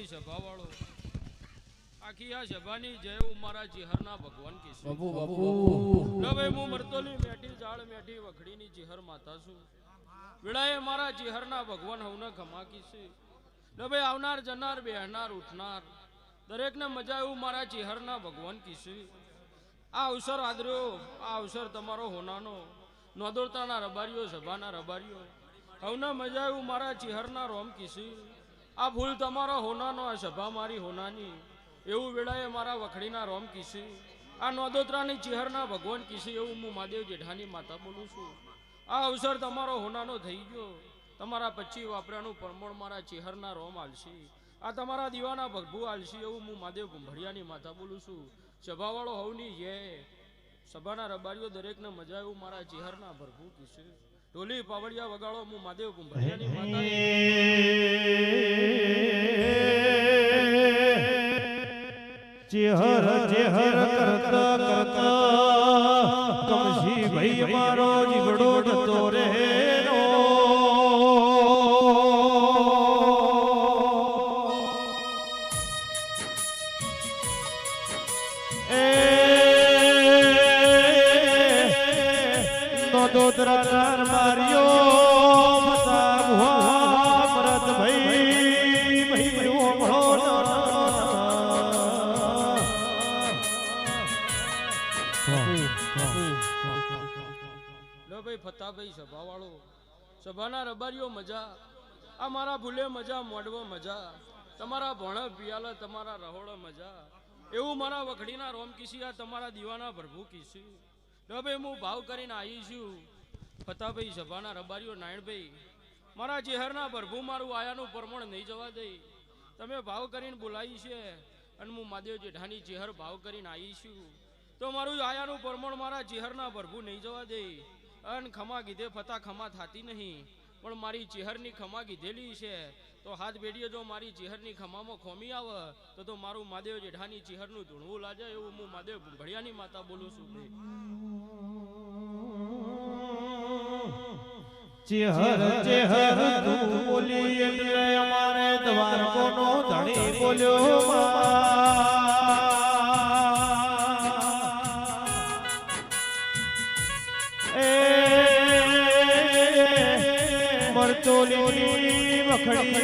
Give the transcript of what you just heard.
ભાઈ સભા વાળો આખી આ સભાની જય હું મારા જીહરના ભગવાન કી છે બાપુ બાપુ હવે હું મરતોલી મેઠી જાળ મેઠી વખડીની જીહર માતા છું વિડાએ મારા જીહરના ભગવાન હવને ખમા કી છે હવે આવનાર જનાર બેહનાર ઉઠનાર દરેકને મજા એવું મારા જીહરના ભગવાન કી છે આ અવસર આદર્યો આ અવસર તમારો હોનાનો નોદોરતાના રબારીઓ સભાના રબારીઓ હવને મજા એવું મારા જીહરના રોમ કી છે આ ભૂલ તમારો હોનાનો આ સભા મારી હોનાની એવું વેળાએ મારા વખડીના રોમ કીસી આ નોદોત્રાની ચિહરના ભગવાન કીસી એવું હું મહાદેવ જેઠાની માતા બોલું છું આ અવસર તમારો હોનાનો થઈ ગયો તમારા 25 વાપરાનું પરમણ મારા ચિહરના રોમ આલશી આ તમારા દીવાના ભગભુ આલશી એવું હું મહાદેવ ગુંભળિયાની માતા બોલું છું સભાવાળો હવની જે સભાના રબારીઓ દરેકને મજા એવું મારા ચિહરના ભરભુ કીસી ઢોલી પાવડિયા વગાડો હું મહાદેવ ગુંભળિયાની માતા ચેહર ચેહર કરતા કરતા કમસી ભાઈ મારો જીવડો જતો રે નો એ નોદોત્રા માર્યો મતા મુહમ્મદ ભાઈ ભાઈ ફતાભાઈ સભા વાળો સભાના રબારીઓ મજા આ મારા ભૂલે મજા મોડવો મજા તમારા ભણ પિયાલા તમારા રહોળો મજા એવું મારા વખડીના રોમ કીસી આ તમારા દીવાના ભરભુ કીસી ડબે હું ભાવ કરીને આવી છું ફતાભાઈ સભાના રબારીઓ નાયણભાઈ મારા ચહેરના ભરભુ મારું આયાનું પરમણ નહીં જવા દે તમે ભાવ કરીને બોલાવી છે અને હું મહાદેવ જેઠાની ચહેર ભાવ કરીને આવી છું તો મારું આયાનું પરમણ મારા ચહેરના ભરભુ નહીં જવા દે અન ખમા કીધે ફતા ખમા થાતી નહીં પણ મારી ચહેરની ખમા કીધેલી છે તો હાથ બેડીએ જો મારી ચહેરની ખમામાં ખોમી આવે તો મારું મહાદેવ જેઠાની ચહેરનું ધૂણવું લાગે એવું હું મહાદેવ ગુંભળિયાની માતા બોલું છું ચેહર ચેહર તું બોલી એટલે અમારે દ્વારકોનો ધણી બોલ્યો મરતોલી વખડી